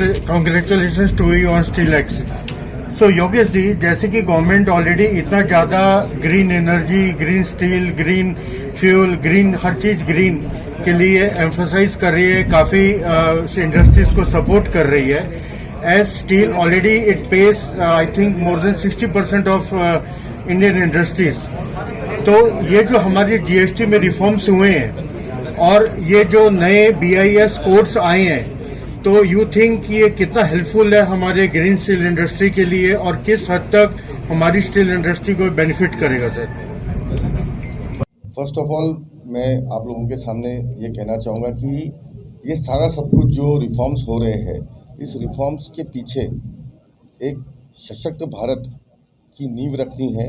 Congratulations to you on SteelX. So Yogesh ji, जैसे कि government already इतना ज्यादा green energy, green steel, green fuel, green हर चीज ग्रीन के लिए एम्फोसाइज कर रही है, काफी इंडस्ट्रीज को सपोर्ट कर रही है. As steel already it pays I think more than 60% of Indian industries. तो ये जो हमारे जीएसटी में रिफॉर्म्स हुए हैं और ये जो नए BIS कोड्स आए हैं, तो यू थिंक ये कितना हेल्पफुल है हमारे ग्रीन स्टील इंडस्ट्री के लिए और किस हद तक हमारी स्टील इंडस्ट्री को बेनिफिट करेगा सर? फर्स्ट ऑफ ऑल मैं आप लोगों के सामने ये कहना चाहूँगा कि ये सारा सब कुछ जो रिफॉर्म्स हो रहे हैं, इस रिफॉर्म्स के पीछे एक सशक्त भारत की नींव रखनी है.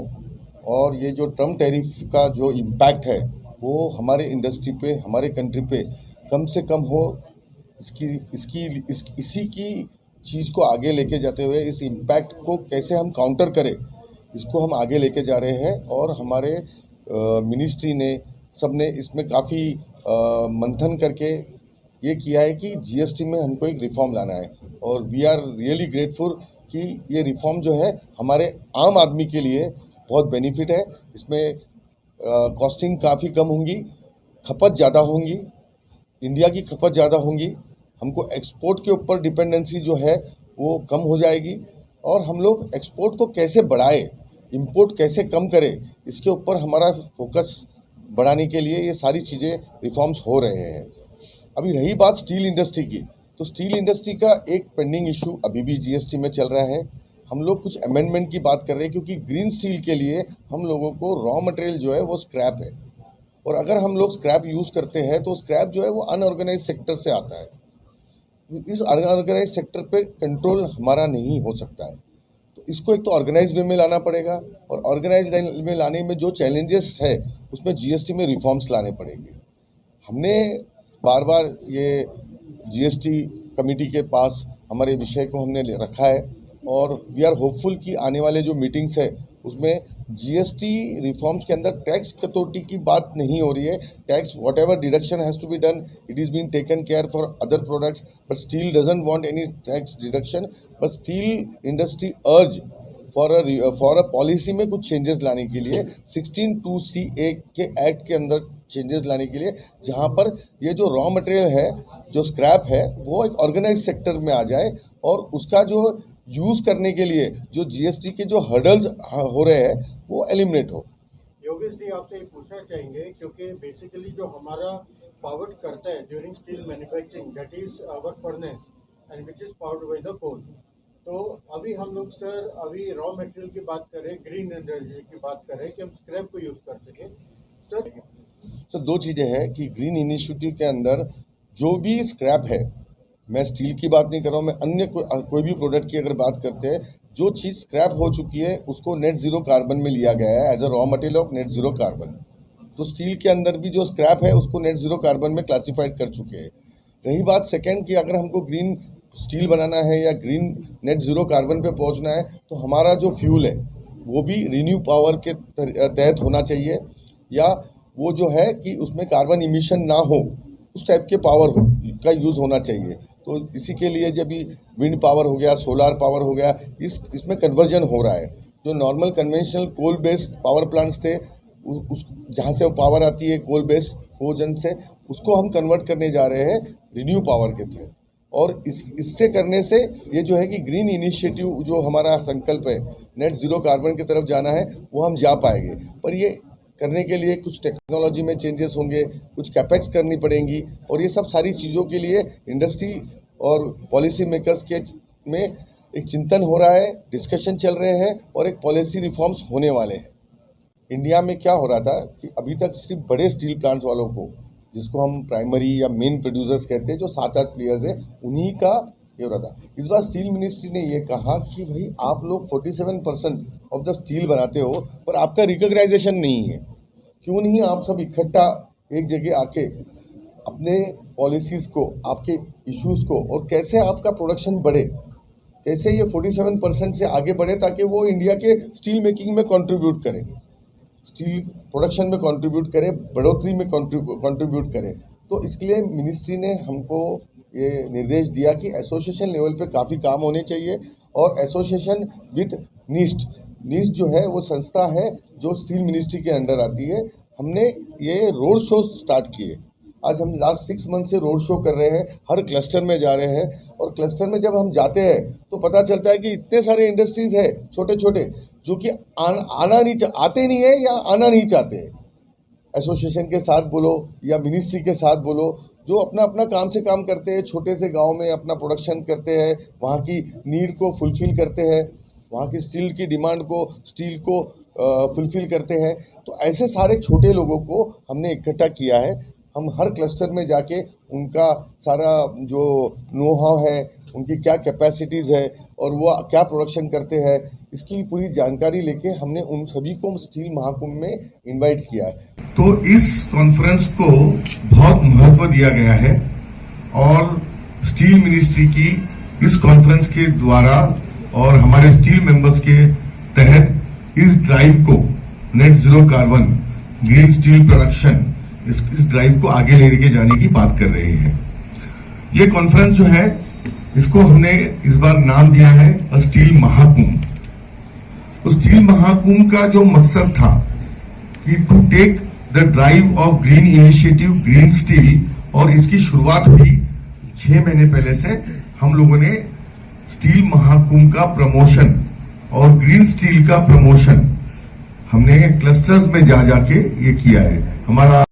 और ये जो ट्रम्प टैरिफ का जो इम्पैक्ट है वो हमारे इंडस्ट्री पे, हमारे कंट्री पे कम से कम हो, इसी की चीज़ को आगे लेके जाते हुए इस इम्पैक्ट को कैसे हम काउंटर करें, इसको हम आगे लेके जा रहे हैं. और हमारे मिनिस्ट्री ने सबने इसमें काफ़ी मंथन करके ये किया है कि जीएसटी में हमको एक रिफॉर्म लाना है. और वी आर रियली ग्रेटफुल कि ये रिफॉर्म जो है हमारे आम आदमी के लिए बहुत बेनिफिट है. इसमें कॉस्टिंग काफ़ी कम होंगी, खपत ज़्यादा होंगी, इंडिया की खपत ज़्यादा होंगी, हमको एक्सपोर्ट के ऊपर डिपेंडेंसी जो है वो कम हो जाएगी. और हम लोग एक्सपोर्ट को कैसे बढ़ाए, इंपोर्ट कैसे कम करें, इसके ऊपर हमारा फोकस बढ़ाने के लिए ये सारी चीज़ें रिफॉर्म्स हो रहे हैं. अभी रही बात स्टील इंडस्ट्री की, तो स्टील इंडस्ट्री का एक पेंडिंग इशू अभी भी जीएसटी में चल रहा है. हम लोग कुछ अमेंडमेंट की बात कर रहे हैं क्योंकि ग्रीन स्टील के लिए हम लोगों को रॉ मटेरियल जो है वो स्क्रैप है. और अगर हम लोग स्क्रैप यूज़ करते हैं तो स्क्रैप जो है वो अनऑर्गेनाइज सेक्टर से आता है. इस अनऑर्गेनाइज सेक्टर पे कंट्रोल हमारा नहीं हो सकता है. तो इसको एक तो ऑर्गेनाइज वे में लाना पड़ेगा, और ऑर्गेनाइज में लाने में जो चैलेंजेस है उसमें जीएसटी में रिफॉर्म्स लाने पड़ेंगे. हमने बार बार ये जीएसटी कमेटी के पास हमारे विषय को हमने रखा है. और वी आर होपफुल कि आने वाले जो मीटिंग्स है उसमें जीएसटी रिफॉर्म्स के अंदर टैक्स कटौती की बात नहीं हो रही है. Tax whatever deduction has to be done, it is been taken care for other products, but steel doesn't want any tax deduction. But steel industry urge for a policy में कुछ changes लाने के लिए 16(2)(c)(a) के act के अंदर changes लाने के लिए, जहाँ पर ये जो रॉ मटेरियल है, जो स्क्रैप है, वो एक ऑर्गेनाइज सेक्टर में आ जाए और उसका जो यूज़ करने के लिए जो जीएसटी के जो हर्डल्स हो रहे हैं वो एलिमिनेट हो. योगेश जी, आपसे ये पूछना चाहेंगे क्योंकि बेसिकली जो हमारा पावर करता है during steel manufacturing, that is our furnace and which is powered by the coal. तो अभी हम लोग सर अभी रॉ मटेरियल की बात करें, ग्रीन एनर्जी की बात करें कि हम स्क्रैप को यूज़ कर सकें सर. दो चीज़ें हैं कि ग्रीन इनिशिएटिव के अंदर जो भी स्क्रैप है, मैं स्टील की बात नहीं कर रहा हूँ, मैं अन्य कोई भी प्रोडक्ट की अगर बात करते हैं, जो चीज़ स्क्रैप हो चुकी है उसको नेट ज़ीरो कार्बन में लिया गया है as a raw material of net zero carbon. तो स्टील के अंदर भी जो स्क्रैप है उसको नेट ज़ीरो कार्बन में क्लासीफाइड कर चुके हैं. रही बात सेकेंड कि अगर हमको ग्रीन स्टील बनाना है या ग्रीन नेट ज़ीरो कार्बन पे पहुंचना है, तो हमारा जो फ्यूल है वो भी रिन्यू पावर के तहत होना चाहिए, या वो जो है कि उसमें कार्बन इमिशन ना हो, उस टाइप के पावर का यूज़ होना चाहिए. तो इसी के लिए जब भी विंड पावर हो गया, सोलार पावर हो गया, इसमें कन्वर्जन हो रहा है. जो normal conventional coal based power plants थे, उस जहाँ से वो पावर आती है कोल बेस्ड कोजन से, उसको हम कन्वर्ट करने जा रहे हैं रिन्यू पावर के तहत. और इससे करने से ये जो है कि ग्रीन इनिशिएटिव जो हमारा संकल्प है नेट ज़ीरो कार्बन की तरफ जाना है, वो हम जा पाएंगे. पर ये करने के लिए कुछ टेक्नोलॉजी में चेंजेस होंगे, कुछ कैपेक्स करनी पड़ेंगी, और ये सब सारी चीज़ों के लिए इंडस्ट्री और पॉलिसी मेकर्स के में एक चिंतन हो रहा है, डिस्कशन चल रहे हैं और एक पॉलिसी रिफॉर्म्स होने वाले हैं. इंडिया में क्या हो रहा था कि अभी तक सिर्फ बड़े स्टील प्लांट्स वालों को, जिसको हम प्राइमरी या मेन प्रोड्यूसर्स कहते हैं, जो 7-8 प्लेयर्स हैं, उन्हीं का ये हो रहा था. इस बार स्टील मिनिस्ट्री ने ये कहा कि भाई आप लोग 47% ऑफ द स्टील बनाते हो पर आपका रिकॉग्नाइजेशन नहीं है, क्यों नहीं आप सब इकट्ठा एक जगह आके अपने पॉलिसीज़ को, आपके इश्यूज़ को, और कैसे आपका प्रोडक्शन बढ़े, कैसे ये 47% से आगे बढ़े, ताकि वो इंडिया के स्टील मेकिंग में कंट्रीब्यूट करे, स्टील प्रोडक्शन में कंट्रीब्यूट करे, बढ़ोतरी में कंट्रीब्यूट करे. तो इसके लिए मिनिस्ट्री ने हमको ये निर्देश दिया कि एसोसिएशन लेवल पे काफ़ी काम होने चाहिए और एसोसिएशन विद नीस्ट जो है वो संस्था है जो स्टील मिनिस्ट्री के अंडर आती है। हमने ये रोड शो स्टार्ट किए। आज हम लास्ट 6 मंथ से रोड शो कर रहे हैं, हर क्लस्टर में जा रहे हैं और क्लस्टर में जब हम जाते हैं तो पता चलता है कि इतने सारे इंडस्ट्रीज है छोटे छोटे जो कि आते नहीं है या आना नहीं चाहते हैं। एसोसिएशन के साथ बोलो या मिनिस्ट्री के साथ बोलो, जो अपना अपना काम से काम करते हैं, छोटे से गांव में अपना प्रोडक्शन करते हैं, वहाँ की नीड को फुलफिल करते हैं, वहाँ की स्टील की डिमांड को स्टील को फुलफिल करते हैं। तो ऐसे सारे छोटे लोगों को हमने इकट्ठा किया है। हम हर क्लस्टर में जाके उनका सारा जो नो हाउ है, उनकी क्या कैपेसिटीज़ है और वो क्या प्रोडक्शन करते हैं, इसकी पूरी जानकारी लेके हमने उन सभी को स्टील महाकुंभ में इनवाइट किया है। तो इस कॉन्फ्रेंस को बहुत महत्व दिया गया है और स्टील मिनिस्ट्री की इस कॉन्फ्रेंस के द्वारा और हमारे स्टील मेंबर्स के तहत इस ड्राइव को net zero carbon green steel production इस ड्राइव को आगे लेके जाने की बात कर रहे हैं। ये कॉन्फ्रेंस जो है इसको हमने इस बार नाम दिया है स्टील महाकुंभ। तो स्टील महाकुंभ का जो मकसद था कि to take the drive of green initiative green steel, और इसकी शुरुआत हुई 6 महीने पहले से। हम लोगों ने स्टील महाकुंभ का प्रमोशन और ग्रीन स्टील का प्रमोशन हमने क्लस्टर्स में जा जाके ये किया है। हमारा